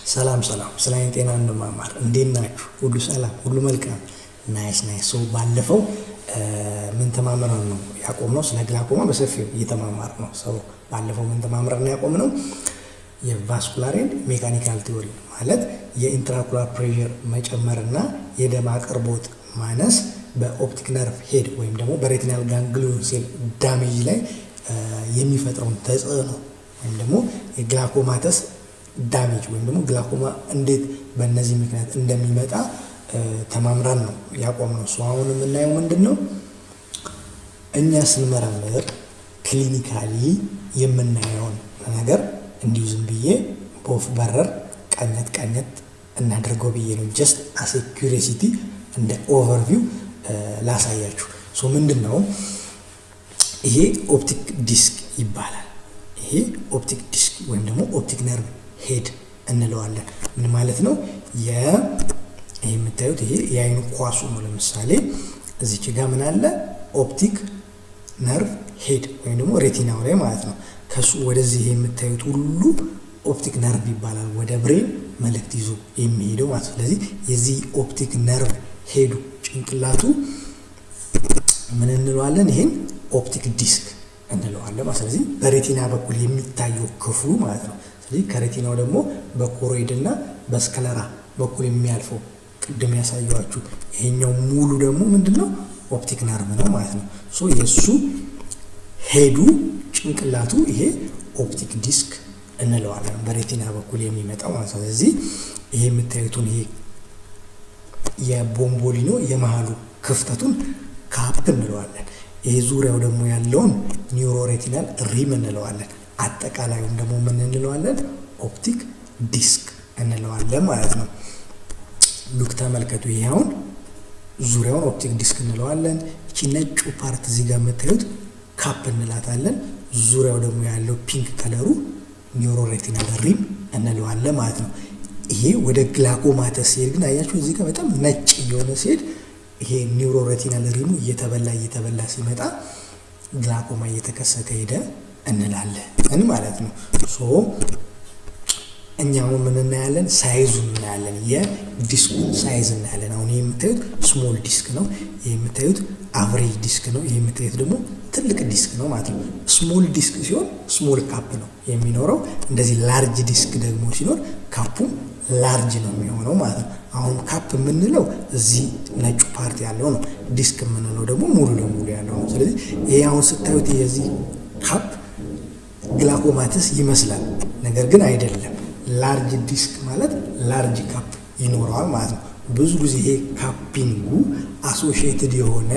ሰላም ስለ አይን ጤና እንማማር። እንዴት ናችሁ? ሁሉ ሰላም፣ ሁሉ መልካም። ናይስ። ሶ ባለፈው ምን ተማምረን ነው ያቆምነው? ስለ ግላኮማ በሰፊው እየተማማር ነው። ሰው ባለፈው ምን ተማምረን ያቆምነው? የቫስኩላር ኤንድ ሜካኒካል ቲዮሪ ማለት የኢንትራኩላር ፕሬሸር መጨመርና የደም አቅርቦት ማነስ በኦፕቲክ ነርቭ ሄድ ወይም ደግሞ በሬቲናል ጋንግሊዮን ሴል ዳሜጅ ላይ የሚፈጥረውን ተጽዕኖ ወይም ደግሞ የግላኮማተስ ዳሜጅ ወይም ደግሞ ግላኮማ እንዴት በእነዚህ ምክንያት እንደሚመጣ ተማምረን ነው ያቆምነው። ሶ አሁን የምናየው ምንድነው? እኛ ስንመረምር ክሊኒካሊ የምናየውን ነገር እንዲሁ ዝም ብዬ በወፍ በረር ቀኘት እናደርገው ብዬ ነው። ጀስት አስ ኩሪዮሲቲ እንደ ኦቨርቪው ላሳያችሁ። ሶ ምንድነው ይሄ? ኦፕቲክ ዲስክ ይባላል። ይሄ ኦፕቲክ ዲስክ ወይም ደግሞ ኦፕቲክ ነርቭ ሄድ እንለዋለን። ምን ማለት ነው? ይሄ የምታዩት ይሄ የአይኑ ኳሱ ነው። ለምሳሌ እዚች ጋር ምን አለ? ኦፕቲክ ነርቭ ሄድ ወይም ደግሞ ሬቲናው ላይ ማለት ነው። ከሱ ወደዚህ የምታዩት ሁሉ ኦፕቲክ ነርቭ ይባላል። ወደ ብሬን መልእክት ይዞ የሚሄደው ማለት ነው። ስለዚህ የዚህ ኦፕቲክ ነርቭ ሄዱ ጭንቅላቱ ምን እንለዋለን? ይሄን ኦፕቲክ ዲስክ እንለዋለን ማለት። ስለዚህ በሬቲና በኩል የሚታየው ክፍሉ ማለት ነው። ስለዚህ ከሬቲናው ደግሞ በኮሮይድ እና በስክለራ በኩል የሚያልፈው ቅድም ያሳየኋችሁ ይሄኛው ሙሉ ደግሞ ምንድነው? ኦፕቲክ ነርቭ ነው ማለት ነው። ሶ የሱ ሄዱ ጭንቅላቱ ይሄ ኦፕቲክ ዲስክ እንለዋለን፣ በሬቲና በኩል የሚመጣው ማለት ነው። ስለዚህ ይሄ የምታዩትን ይሄ የቦምቦሊኖ የመሃሉ ክፍተቱን ካፕ እንለዋለን። ይሄ ዙሪያው ደግሞ ያለውን ኒውሮሬቲናል ሪም እንለዋለን። አጠቃላዩን ደግሞ ምን እንለዋለን? ኦፕቲክ ዲስክ እንለዋለን ማለት ነው። ሉክ ተመልከቱ። ይሄ አሁን ዙሪያውን ኦፕቲክ ዲስክ እንለዋለን። እቺ ነጩ ፓርት እዚህ ጋር የምታዩት ካፕ እንላታለን። ዙሪያው ደግሞ ያለው ፒንክ ከለሩ ኒውሮሬቲናል ሪም እንለዋለን ማለት ነው። ይሄ ወደ ግላኮማተስ ሲሄድ ግን አያችሁ እዚህ ጋር በጣም ነጭ የሆነ ሲሄድ ይሄ ኒውሮሬቲናል ሪሙ እየተበላ ሲመጣ ግላኮማ እየተከሰተ ሄደ እንላለን ማለት ነው። ሶ እኛው ምን እናያለን? ሳይዙን እናያለን። የዲስኩ ሳይዝ እናያለን። አሁን ይሄ የምታዩት ስሞል ዲስክ ነው። ይሄ የምታዩት አቨሬጅ ዲስክ ነው። ይሄ የምታዩት ደግሞ ትልቅ ዲስክ ነው ማለት ነው። ስሞል ዲስክ ሲሆን ስሞል ካፕ ነው የሚኖረው። እንደዚህ ላርጅ ዲስክ ደግሞ ሲኖር ካፑ ላርጅ ነው የሚሆነው ማለት ነው። አሁን ካፕ የምንለው እዚህ ነጩ ፓርት ያለው ነው። ዲስክ የምንለው ደግሞ ሙሉ ለሙሉ ያለው ነው። ስለዚህ ይሄ አሁን ስታዩት የዚህ ካፕ ግላኮማተስ ይመስላል፣ ነገር ግን አይደለም። ላርጅ ዲስክ ማለት ላርጅ ካፕ ይኖረዋል ማለት ነው። ብዙ ጊዜ ይሄ ካፒንጉ አሶሺየትድ የሆነ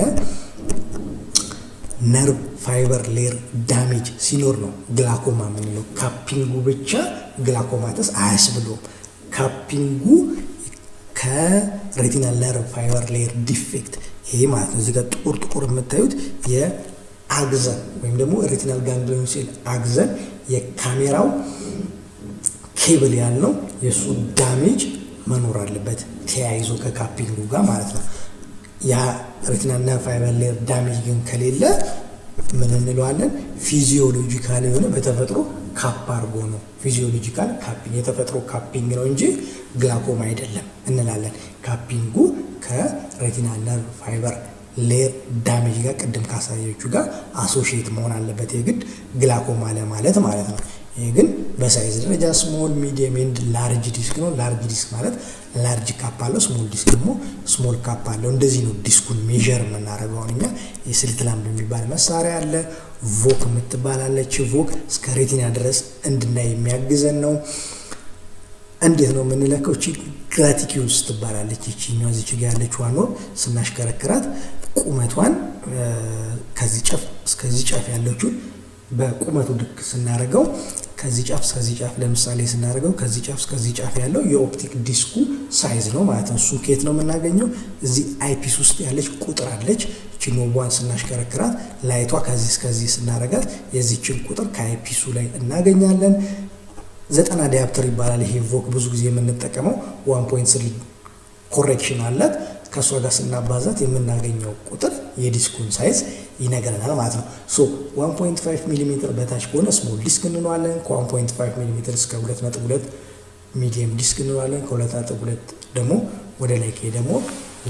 ነርቭ ፋይበር ሌር ዳሜጅ ሲኖር ነው ግላኮማ የምንለው። ካፒንጉ ብቻ ግላኮማተስ አያስብለውም። ካፒንጉ ከሬቲናል ነርቭ ፋይበር ሌር ዲፌክት ይሄ ማለት ነው። እዚህ ጋር ጥቁር የምታዩት የአግዘን ወይም ደግሞ ሬቲናል ጋንግሊዮን ሴል አግዘን የካሜራው ኬብል ያለው የሱ ዳሜጅ መኖር አለበት ተያይዞ ከካፒንጉ ጋር ማለት ነው። ያ ሬቲናል ነርቭ ፋይበር ሌር ዳሜጅ ግን ከሌለ ምን እንለዋለን? ፊዚዮሎጂካል የሆነ በተፈጥሮ ካፕ አድርጎ ነው። ፊዚዮሎጂካል ካፒንግ የተፈጥሮ ካፒንግ ነው እንጂ ግላኮማ አይደለም እንላለን። ካፒንጉ ከሬቲናል ነርቭ ፋይበር ሌር ዳሜጅ ጋር ቅድም ካሳየችው ጋር አሶሺየት መሆን አለበት የግድ ግላኮማ ለማለት ማለት ነው። ይሄ ግን በሳይዝ ደረጃ ስሞል፣ ሚዲየም ኤንድ ላርጅ ዲስክ ነው። ላርጅ ዲስክ ማለት ላርጅ ካፕ አለው፣ ስሞል ዲስክ ደግሞ ስሞል ካፕ አለው። እንደዚህ ነው ዲስኩን ሜዠር የምናደርገው። እኛ የስሊት ላምፕ የሚባል መሳሪያ አለ፣ ቮክ የምትባላለች። ቮክ እስከ ሬቲና ድረስ እንድናይ የሚያግዘን ነው። እንዴት ነው የምንለካው? እቺ ግራቲኪዩስ ትባላለች። እቺኛው እዚች ጋር ያለችው ዋናው ስናሽከረክራት ቁመቷን ከዚህ ጫፍ እስከዚህ ጫፍ ያለችው በቁመቱ ልክ ስናደርገው ከዚህ ጫፍ እስከዚህ ጫፍ ለምሳሌ ስናደርገው ከዚህ ጫፍ እስከዚህ ጫፍ ያለው የኦፕቲክ ዲስኩ ሳይዝ ነው ማለት ነው። እሱ ከየት ነው የምናገኘው? እዚህ አይፒስ ውስጥ ያለች ቁጥር አለች። እቺ ኖቧን ስናሽከረክራት ላይቷ ከዚህ እስከዚህ ስናደርጋት የዚችን ቁጥር ከአይፒሱ ላይ እናገኛለን። 90 ዲያፕተር ይባላል ይሄ ቮክ ብዙ ጊዜ የምንጠቀመው 1.3 ኮሬክሽን አላት። ከሷ ጋር ስናባዛት የምናገኘው ቁጥር የዲስኩን ሳይዝ ይነግረናል ማለት ነው። ሶ 1.5 ሚሊ ሜትር በታች ከሆነ ስሞል ዲስክ እንለዋለን። ከ1.5 ሚሊ ሜትር እስከ 2.2 ሚዲየም ዲስክ እንለዋለን። ከ2.2 ደግሞ ወደ ላይ ከሄደ ደግሞ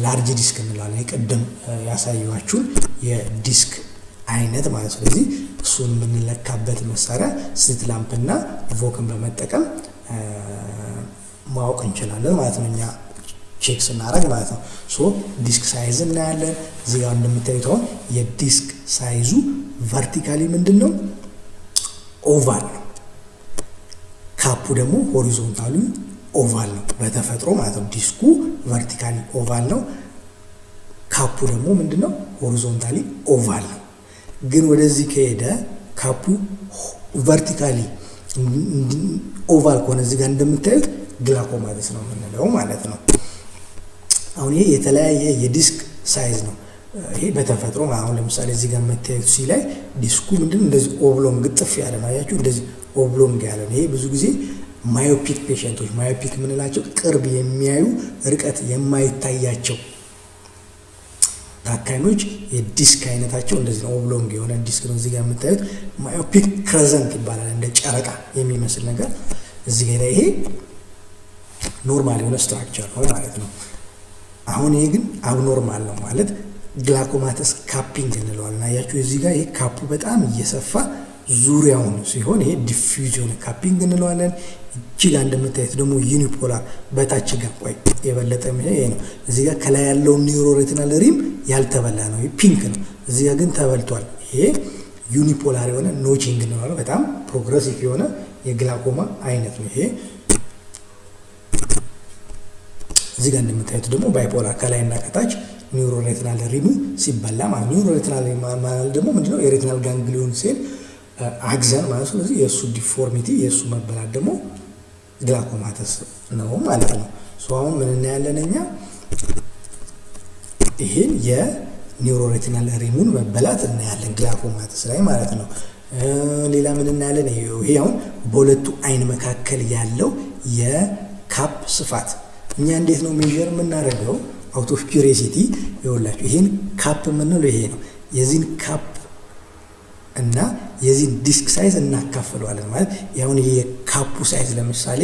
ላርጅ ዲስክ እንለዋለን። የቀደም ያሳየኋችሁን የዲስክ አይነት ማለት ነው። ስለዚህ እሱን የምንለካበት መሳሪያ ስሊት ላምፕ እና ቮክን በመጠቀም ማወቅ እንችላለን ማለት ነው፣ እኛ ቼክ ስናደርግ ማለት ነው። ሶ ዲስክ ሳይዝ እናያለን። እዚህ ጋር እንደምታዩት አሁን የዲስክ ሳይዙ ቨርቲካሊ ምንድን ነው ኦቫል ነው። ካፑ ደግሞ ሆሪዞንታሊ ኦቫል ነው በተፈጥሮ ማለት ነው። ዲስኩ ቨርቲካሊ ኦቫል ነው። ካፑ ደግሞ ምንድነው ሆሪዞንታሊ ኦቫል ነው። ግን ወደዚህ ከሄደ ካፑ ቨርቲካሊ ኦቫል ከሆነ እዚህ ጋር እንደምታዩት ግላኮማተስ ነው የምንለው ማለት ነው። አሁን ይሄ የተለያየ የዲስክ ሳይዝ ነው። ይሄ በተፈጥሮ አሁን ለምሳሌ እዚህ ጋር የምታዩት ሲ ላይ ዲስኩ ምንድነው እንደዚህ ኦብሎንግ ጥፍ ያለ ነው። አያችሁ እንደዚህ ኦብሎንግ ያለ ነው። ይሄ ብዙ ጊዜ ማዮፒክ ፔሸንቶች፣ ማዮፒክ የምንላቸው ቅርብ የሚያዩ ርቀት የማይታያቸው ታካሚዎች የዲስክ አይነታቸው እንደዚህ ነው። ኦብሎንግ የሆነ ዲስክ ነው። እዚህ ጋር የምታዩት ማዮፒክ ክረዘንት ይባላል። እንደ ጨረቃ የሚመስል ነገር እዚህ ጋር ይሄ ኖርማል የሆነ ስትራክቸር ነው ማለት ነው። አሁን ይሄ ግን አብኖርማል ነው ማለት ግላኮማተስ ካፒንግ እንለዋለን። አያችሁ እዚህ ጋር ይሄ ካፑ በጣም እየሰፋ ዙሪያውን ሲሆን ይሄ ዲፊውዝ የሆነ ካፒንግ እንለዋለን። እጅግ እንደምታዩት ደግሞ ዩኒፖላር በታች ጋር ቆይ የበለጠ ይሄ ነው። እዚህ ጋር ከላይ ያለው ኒውሮሬቲናል ሪም ያልተበላ ነው፣ ይሄ ፒንክ ነው። እዚህ ጋር ግን ተበልቷል። ይሄ ዩኒፖላር የሆነ ኖቺንግ እንለዋለን። በጣም ፕሮግሬሲቭ የሆነ የግላኮማ አይነት ነው ይሄ። እዚህ ጋር እንደምታዩት ደግሞ ባይፖላር ከላይና ከታች ኒውሮሬቲናል ሪሙ ሲበላ ማለት ኒውሮሬቲናል ማለት ደግሞ ምንድነው የሬቲናል ጋንግሊዮን ሴል አግዘን ማለት ነው። ስለዚህ የእሱ ዲፎርሚቲ የእሱ መበላት ደግሞ ግላኮማተስ ነው ማለት ነው። ሶ አሁን ምን እናያለን እኛ ይሄን የኒውሮሬቲናል ሪሙን መበላት እናያለን ግላኮማተስ ላይ ማለት ነው። ሌላ ምን እናያለን? ይሄ አሁን በሁለቱ አይን መካከል ያለው የካፕ ስፋት እኛ እንዴት ነው ሜዥር የምናደርገው? አውት ኦፍ ኪዩሪዮሲቲ ይኸውላችሁ ይሄን ካፕ የምንለው ይሄ ነው። የዚህን ካፕ እና የዚህን ዲስክ ሳይዝ እናካፍለዋለን ማለት ያሁን ይሄ የካፑ ሳይዝ ለምሳሌ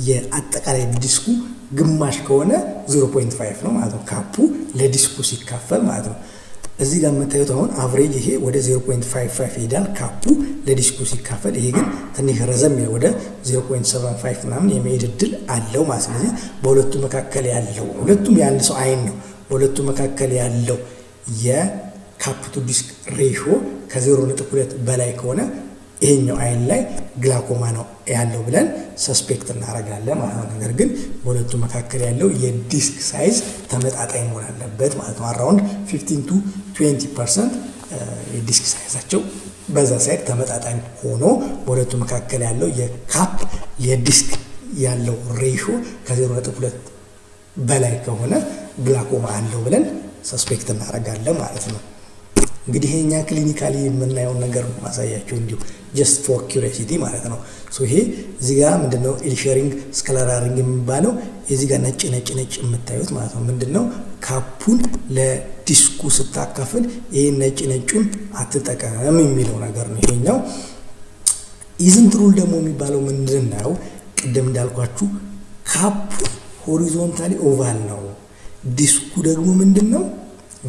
የአጠቃላይ ዲስኩ ግማሽ ከሆነ 0.5 ነው ማለት ነው፣ ካፑ ለዲስኩ ሲካፈል ማለት ነው። እዚህ ጋር የምታዩት አሁን አቨሬጅ ይሄ ወደ 0.55 ይሄዳል ካፑ ለዲስኩ ሲካፈል። ይሄ ግን ትንሽ ረዘም ወደ 0.75 ምናምን የመሄድ እድል አለው ማለት ነው። ስለዚህ በሁለቱ መካከል ያለው ሁለቱም የአንድ ሰው አይን ነው። በሁለቱ መካከል ያለው የካፕ ቱ ዲስክ ሬሾ ከ0.2 በላይ ከሆነ ይሄኛው አይን ላይ ግላኮማ ነው ያለው ብለን ሰስፔክት እናደርጋለን ማለት ነው። ነገር ግን በሁለቱ መካከል ያለው የዲስክ ሳይዝ ተመጣጣኝ መሆን አለበት ማለት ነው። አራውንድ 15 to 20% የዲስክ ሳይዛቸው በዛ ሳይድ ተመጣጣኝ ሆኖ በሁለቱ መካከል ያለው የካፕ የዲስክ ያለው ሬሾ ከ0.2 በላይ ከሆነ ግላኮማ አለው ብለን ሰስፔክት እናደርጋለን ማለት ነው። እንግዲህ ይሄኛ ክሊኒካሊ የምናየው ነገር ማሳያቸው እንዲሁ ጀስት ፎር ኪዩሪዮሲቲ ማለት ነው። ሶ ይሄ እዚህ ጋር ምንድነው ኢልሸሪንግ ስክለራሪንግ የሚባለው እዚህ ጋር ነጭ የምታዩት ማለት ነው። ምንድነው ካፑን ለዲስኩ ስታካፍል ይሄን ነጩን አትጠቀም የሚለው ነገር ነው። ይሄኛው ኢዝንት ሩል ደግሞ የሚባለው ምንድነው? ቅድም እንዳልኳችሁ ካፑ ሆሪዞንታሊ ኦቫል ነው፣ ዲስኩ ደግሞ ምንድነው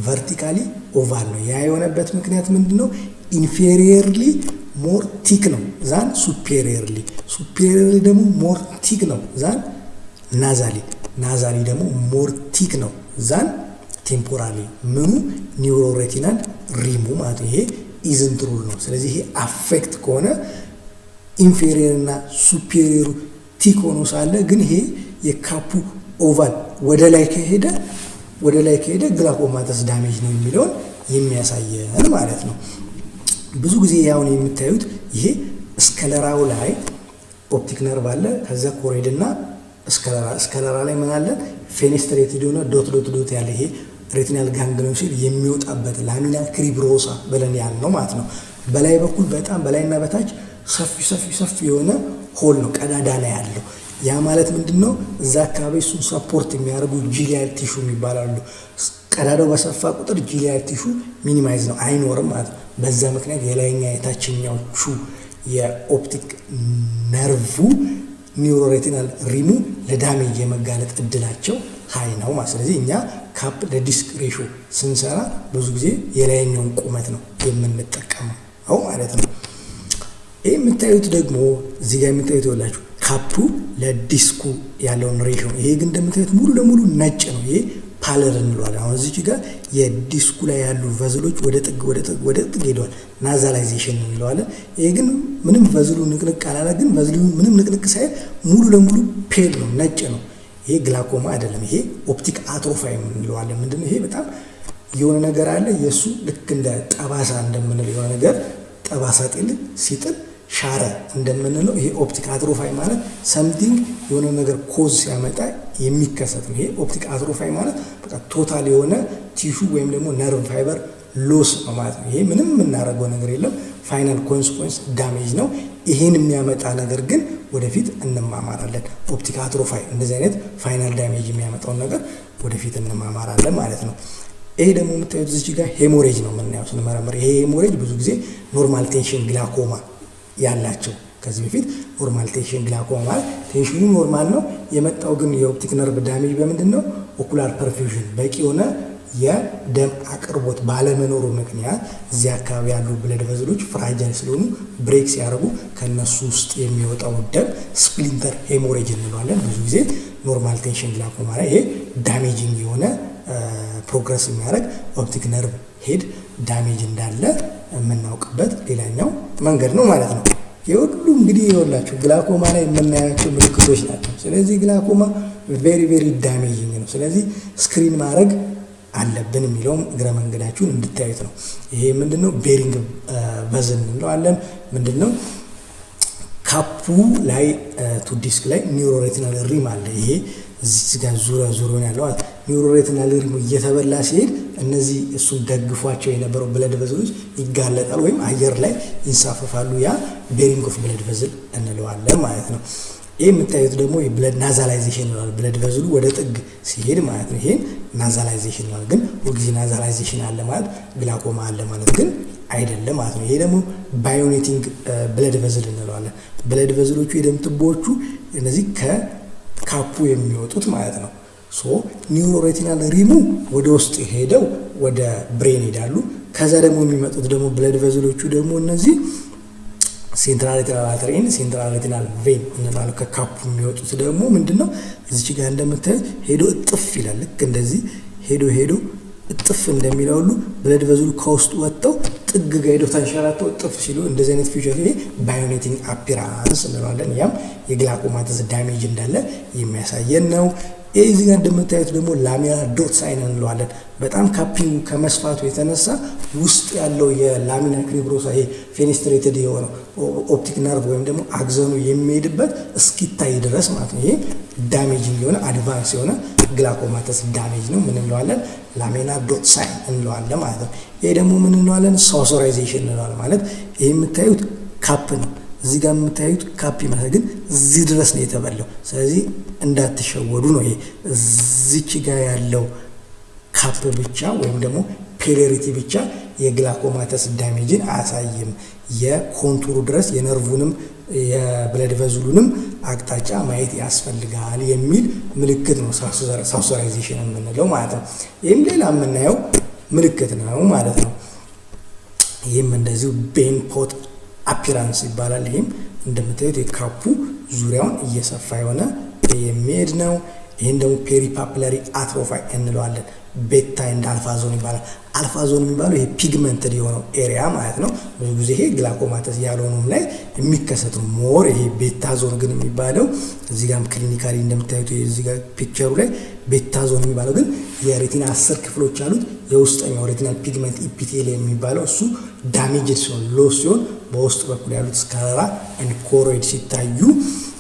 ቨርቲካሊ ኦቫል ነው። ያ የሆነበት ምክንያት ምንድነው? ኢንፌሪየርሊ ሞር ቲክ ነው ዛን ሱፔሪየርሊ ደግሞ ሞር ቲክ ነው ዛን ናዛሊ ደግሞ ሞር ቲክ ነው ዛን ቴምፖራሊ ምኑ ኒውሮሬቲናል ሪሙ ማለት ይሄ ኢዝንት ሩል ነው። ስለዚህ ይሄ አፌክት ከሆነ ኢንፌሪየር እና ሱፔሪየሩ ቲክ ሆኖ ሳለ ግን ይሄ የካፑ ኦቫል ወደ ላይ ከሄደ ግላኮማተስ ዳሜጅ ነው የሚለውን የሚያሳየን ማለት ነው። ብዙ ጊዜ ያውን የምታዩት ይሄ ስከለራው ላይ ኦፕቲክ ነርቭ አለ፣ ከዛ ኮሬድ እና ስከለራ ላይ ምን አለ? ፌኔስትሬትድ ሆነ ዶት ያለ ይሄ ሬቲናል ጋንግሊዮን ሴል የሚወጣበት ላሚና ክሪብሮሳ ብለን ያልነው ማለት ነው። በላይ በኩል በጣም በላይና በታች ሰፊ የሆነ ሆል ነው፣ ቀዳዳ ላይ ያለው። ያ ማለት ምንድነው? እዛ አካባቢ እሱን ሰፖርት የሚያደርጉ ጂሊያር ቲሹ የሚባላሉ። ቀዳዳው በሰፋ ቁጥር ጂሊያር ቲሹ ሚኒማይዝ ነው አይኖርም ማለት ነው። በዛ ምክንያት የላይኛ የታችኛዎቹ የኦፕቲክ ነርቭ ኒውሮሬቲናል ሪሙ ለዳሜጅ የመጋለጥ እድላቸው ሀይ ነው ማለት። ስለዚህ እኛ ካፕ ለዲስክ ሬሾ ስንሰራ ብዙ ጊዜ የላይኛውን ቁመት ነው የምንጠቀመው ማለት ነው። ይህ የምታዩት ደግሞ እዚህ ጋር የምታዩት ይኸውላችሁ ካፑ ለዲስኩ ያለውን ሬሾ ነው። ይሄ ግን እንደምታዩት ሙሉ ለሙሉ ነጭ ነው። ይሄ ፓለር እንለዋለን። አሁን እዚህ ጋር የዲስኩ ላይ ያሉ ቨዝሎች ወደ ጥግ ሄደዋል። ናዛላይዜሽን እንለዋለን። ይሄ ግን ምንም ቨዝሉ ንቅንቅ አላለ፣ ግን ቨዝሉ ምንም ንቅንቅ ሳይል ሙሉ ለሙሉ ፔል ነው፣ ነጭ ነው። ይሄ ግላኮማ አይደለም። ይሄ ኦፕቲክ አትሮፋይ እንለዋለን። ምንድነው ይሄ? በጣም የሆነ ነገር አለ የሱ ልክ እንደ ጠባሳ እንደምንለው የሆነ ነገር ጠባሳ ሲጥል ሻረ እንደምንለው ይሄ ኦፕቲክ አትሮፋይ ማለት ሰምቲንግ የሆነ ነገር ኮዝ ሲያመጣ የሚከሰት ነው። ይሄ ኦፕቲክ አትሮፋይ ማለት በቃ ቶታል የሆነ ቲሹ ወይም ደግሞ ነርቭ ፋይበር ሎስ ነው ማለት ነው። ይሄ ምንም የምናደርገው ነገር የለም። ፋይናል ኮንሲኩዌንስ ዳሜጅ ነው። ይሄን የሚያመጣ ነገር ግን ወደፊት እንማማራለን። ኦፕቲክ አትሮፋይ እንደዚህ አይነት ፋይናል ዳሜጅ የሚያመጣውን ነገር ወደፊት እንማማራለን ማለት ነው። ይሄ ደግሞ የምታዩት እዚህ ጋር ሄሞሬጅ ነው የምናየው ስንመረምር። ይሄ ሄሞሬጅ ብዙ ጊዜ ኖርማል ቴንሽን ግላኮማ ያላቸው ከዚህ በፊት ኖርማል ቴንሽን ግላኮማ ማለት ቴንሽኑ ኖርማል ነው፣ የመጣው ግን የኦፕቲክ ነርቭ ዳሜጅ በምንድን ነው? ኦኩላር ፐርፊውዥን በቂ የሆነ የደም አቅርቦት ባለመኖሩ ምክንያት እዚህ አካባቢ ያሉ ብለድ ቨዝሎች ፍራጃይል ስለሆኑ ብሬክ ሲያደርጉ ከነሱ ውስጥ የሚወጣው ደም ስፕሊንተር ሄሞሬጅ እንለዋለን። ብዙ ጊዜ ኖርማል ቴንሽን ግላኮማ ላይ ይሄ ዳሜጂንግ የሆነ ፕሮግረስ የሚያደርግ ኦፕቲክ ነርቭ ሄድ ዳሜጅ እንዳለ የምናውቅበት ሌላኛው መንገድ ነው ማለት ነው። የሁሉ እንግዲህ ይኸውላችሁ ግላኮማ ላይ የምናያቸው ምልክቶች ናቸው። ስለዚህ ግላኮማ ቬሪ ቬሪ ዳሜጂንግ ነው። ስለዚህ ስክሪን ማድረግ አለብን የሚለውም እግረ መንገዳችሁን እንድታዩት ነው። ይሄ ምንድነው? ቤሪንግ ቨዝል እንለዋለን። ምንድነው? ካፑ ላይ ቱ ዲስክ ላይ ኒውሮሬቲናል ሪም አለ። ይሄ እዚህ ጋር ዙሪያውን ያለው ኒውሮሬቲናል ሪሙ እየተበላ ሲሄድ እነዚህ እሱን ደግፏቸው የነበረው ብለድ ቨዝሎች ይጋለጣል ወይም አየር ላይ ይንሳፈፋሉ። ያ ቤሪንግ ኦፍ ብለድ ቨዝል እንለዋለን ማለት ነው። ይህ የምታዩት ደግሞ የብለድ ናዛላይዜሽን ይላል። ብለድ ቨዝሉ ወደ ጥግ ሲሄድ ማለት ነው። ይሄን ናዛላይዜሽን ይላል። ግን ሁልጊዜ ናዛላይዜሽን አለ ማለት ግላኮማ አለ ማለት ግን አይደለም ማለት ነው። ይሄ ደግሞ ባዮኔቲንግ ብለድ ቨዝል እንለዋለን። ብለድ ቨዝሎቹ የደም ቱቦዎቹ እነዚህ ከካፑ የሚወጡት ማለት ነው። ሶ ኒውሮሬቲናል ሪሙ ወደ ውስጥ ሄደው ወደ ብሬን ሄዳሉ። ከዛ ደግሞ የሚመጡት ደግሞ ብለድ ቨዝሎቹ ደግሞ እነዚህ ሴንትራል ሬቲናል አርተሪ ሴንትራል ሬቲናል ቬን እንላለን። ከካፑ የሚወጡት ደግሞ ምንድነው? እዚች ጋር እንደምታዩት ሄዶ እጥፍ ይላል። ልክ እንደዚህ ሄዶ እጥፍ እንደሚለው ሁሉ ብለድ ቨዝሉ ከውስጡ ወጥተው ጥግ ጋር ሄዶ ተንሸራተው እጥፍ ሲሉ እንደዚህ አይነት ፊቸር ይሄ ባዮኔቲንግ አፒራንስ እንለዋለን። ያም የግላኮማተስ ዳሜጅ እንዳለ የሚያሳየን ነው። ይህ እዚህ ጋር እንደምታዩት ደግሞ ላሚናር ዶት ሳይን እንለዋለን። በጣም ካፒንግ ከመስፋቱ የተነሳ ውስጥ ያለው የላሚና ክሪብሮሳ ይሄ ፌኔስትሬትድ የሆነው ኦፕቲክ ነርቭ ወይም ደግሞ አግዘኑ የሚሄድበት እስኪታይ ድረስ ማለት ነው። ይሄ ዳሜጂንግ የሆነ አድቫንስ የሆነ ግላኮማተስ ዳሜጅ ነው። ምን እንለዋለን? ላሚናር ዶት ሳይን እንለዋለን ማለት ነው። ይሄ ደግሞ ምን እንለዋለን? ሳውሶራይዜሽን እንለዋለን ማለት ይሄ የምታዩት ካፕ ነው። እዚህ ጋር የምታዩት ካፕ ይመስላል፣ ግን እዚህ ድረስ ነው የተበላው። ስለዚህ እንዳትሸወዱ ነው። ይሄ እዚች ጋር ያለው ካፕ ብቻ ወይም ደግሞ ፔሌሪቲ ብቻ የግላኮማተስ ዳሜጅን አያሳይም። የኮንቱሩ ድረስ የነርቭንም የብለድ ቨዝሉንም አቅጣጫ ማየት ያስፈልጋል የሚል ምልክት ነው ሳውሶራይዜሽን የምንለው ማለት ነው። ይህም ሌላ የምናየው ምልክት ነው ማለት ነው። ይህም እንደዚሁ ቤን ፖት አፒራንስ ይባላል። ይህም እንደምታዩት የካፑ ዙሪያውን እየሰፋ የሆነ የሚሄድ ነው። ይህን ደግሞ ፔሪፓፕለሪ አትሮፋይ እንለዋለን። ቤታ ኤንድ አልፋ ዞን ይባላል። አልፋ ዞን የሚባለው ይሄ ፒግመንትድ የሆነው ኤሪያ ማለት ነው። ብዙ ጊዜ ይሄ ግላኮማተስ ያልሆኑም ላይ የሚከሰት ነው። ሞር ይሄ ቤታ ዞን ግን የሚባለው እዚህ ጋርም ክሊኒካሊ እንደምታዩት እዚህ ጋር ፒክቸሩ ላይ ቤታ ዞን የሚባለው ግን የሬቲና 10 ክፍሎች አሉት። የውስጠኛው ሬቲናል ፒግመንት ኢፒቴል የሚባለው እሱ ዳሜጅድ ሲሆን ሎስ ሲሆን በውስጥ በኩል ያሉት ስካለራ ኤንድ ኮሮይድ ሲታዩ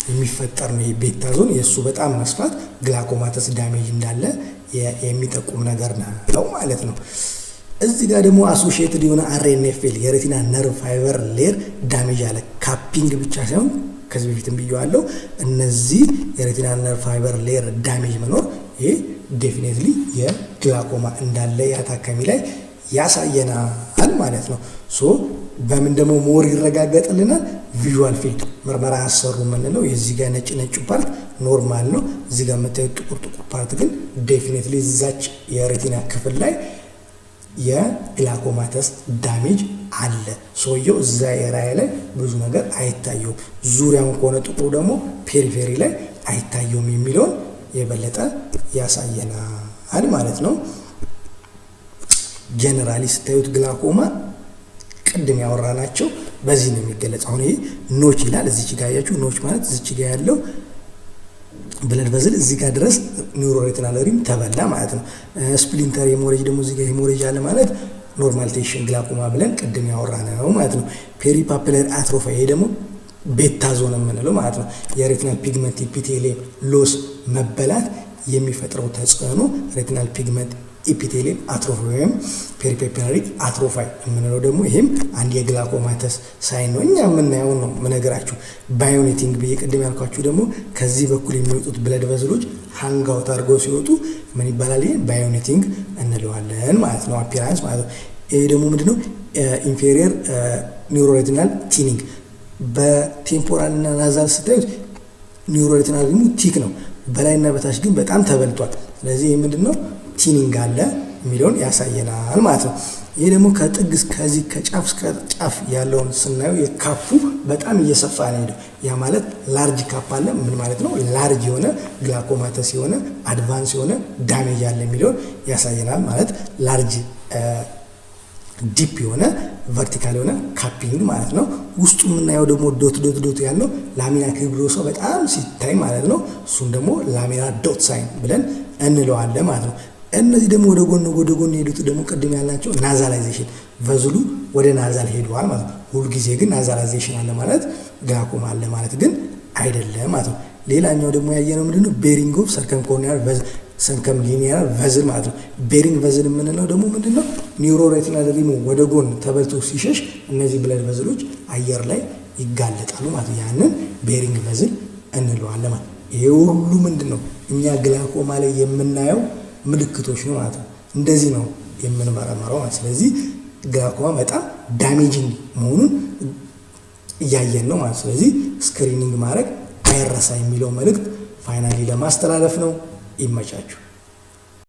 የሚፈጠር ነው። ይሄ ቤታ ዞን የእሱ በጣም መስፋት ግላኮማተስ ዳሜጅ እንዳለ የሚጠቁም ነገር ነው ማለት ነው። እዚህ ጋር ደግሞ አሶሺየትድ የሆነ አርኤንኤፍኤል የሬቲና ነርቭ ፋይበር ሌር ዳሜጅ አለ። ካፒንግ ብቻ ሳይሆን ከዚህ በፊትም ብየዋለሁ፣ እነዚህ የሬቲና ነርቭ ፋይበር ሌር ዳሜጅ መኖር ይሄ ዴፊኔትሊ የግላኮማ እንዳለ ያታካሚ ላይ ያሳየናል ማለት ነው። ሶ በምን ደግሞ ሞር ይረጋገጥልናል? ቪዥዋል ፊልድ ምርመራ ያሰሩ የምንለው የዚህ ጋር ነጭ ፓርት ኖርማል ነው። እዚህ ጋር የምታዩት ጥቁር ፓርት ግን ዴፊኒትሊ እዛች የሬቲና ክፍል ላይ የግላኮማተስ ዳሜጅ አለ። ሰውየው እዛ የራይ ላይ ብዙ ነገር አይታየውም። ዙሪያውን ከሆነ ጥቁሩ ደግሞ ፔሪፌሪ ላይ አይታየውም የሚለውን የበለጠ ያሳየናል ማለት ነው። ጀነራሊ ስታዩት ግላኮማ ቅድም ያወራናቸው በዚህ ነው የሚገለጽ። አሁን ይሄ ኖች ይላል። እዚች ጋር ያያችሁ ኖች ማለት እዚች ጋር ያለው ብለድ ቨዝል እዚህ ጋር ድረስ ኒውሮሬቲናል ሪም ተበላ ማለት ነው። ስፕሊንተር ሄሞሬጅ ደግሞ እዚህ ጋር ሄሞሬጅ አለ ማለት ኖርማል ቴሽን ግላኮማ ብለን ቅድም ያወራነው ማለት ነው። ፔሪፓፕለር አትሮፋይ ይሄ ደግሞ ቤታ ዞን የምንለው ማለት ነው። የሬቲናል ፒግመንት ኢፒቴሊየም ሎስ መበላት የሚፈጥረው ተጽዕኖ ሬቲናል ፒግመንት ኢፒቴሊየም አትሮፋይ ወይም ፔሪፔፒላሪ አትሮፋይ የምንለው ደግሞ ይሄም አንድ የግላኮማተስ ሳይን ነው። እኛ የምናየው ነው የምነግራችሁ። ባዮኔቲንግ ብዬ ቅድም ያልኳችሁ ደግሞ ከዚህ በኩል የሚወጡት ብለድ ቨዝሎች ሃንጋውት አድርገው ሲወጡ ምን ይባላል? ይሄ ባዮኔቲንግ እንለዋለን ማለት ነው። አፒራንስ ማለት ነው። ይሄ ደግሞ ምንድነው? ኢንፌሪየር ኒውሮሬቲናል ቲኒንግ በቴምፖራል እና ናዛል ስታዩት ኒውሮሬቲናል ሪሙ ቲክ ነው፣ በላይና በታች ግን በጣም ተበልቷል። ስለዚህ ይሄ ምንድነው? ቲኒንግ አለ የሚለውን ያሳየናል ማለት ነው። ይሄ ደግሞ ከጥግ ከዚህ ከጫፍ እስከ ጫፍ ያለውን ስናየው የካፑ በጣም እየሰፋ ነው ሄደው። ያ ማለት ላርጅ ካፕ አለ። ምን ማለት ነው? ላርጅ የሆነ ግላኮማተስ የሆነ አድቫንስ የሆነ ዳሜጅ አለ የሚለውን ያሳየናል ማለት ላርጅ ዲፕ የሆነ ቨርቲካል የሆነ ካፒንግ ማለት ነው። ውስጡ የምናየው ደግሞ ዶት ያለው ላሚና ፊብሮሳ በጣም ሲታይ ማለት ነው። እሱም ደግሞ ላሚና ዶት ሳይን ብለን እንለዋለን ማለት ነው። እነዚህ ደግሞ ወደ ጎን የሄዱት ደግሞ ቅድም ያልናቸው ናዛላይዜሽን ቨዝሉ ወደ ናዛል ሄደዋል ማለት ነው። ሁሉ ጊዜ ግን ናዛላይዜሽን አለ ማለት ግላኮማ አለ ማለት ግን አይደለም ማለት ነው። ሌላኛው ደግሞ ያየነው ምንድነው? ቤሪንግ ኦፍ ሰርከምኮርኒያል ሰርከም ሊኒየር ቨዝል ማለት ነው። ቤሪንግ ቨዝል የምንለው ደግሞ ምንድነው? ኒውሮሬቲናል ሪሙ ወደ ጎን ተበልቶ ሲሸሽ እነዚህ ብለድ ቨዝሎች አየር ላይ ይጋለጣሉ ማለት ነው። ያንን ቤሪንግ ቨዝል እንለዋለን ማለት ነው። ይሄ ሁሉ ምንድነው? እኛ ግላኮማ ላይ የምናየው ምልክቶች ነው ማለት ነው። እንደዚህ ነው የምንመረመረው ማለት። ስለዚህ ግላኮማ በጣም ዳሜጂንግ መሆኑን እያየን ነው ማለት። ስለዚህ ስክሪኒንግ ማድረግ አይረሳ የሚለው መልእክት ፋይናሊ ለማስተላለፍ ነው። ይመቻችሁ።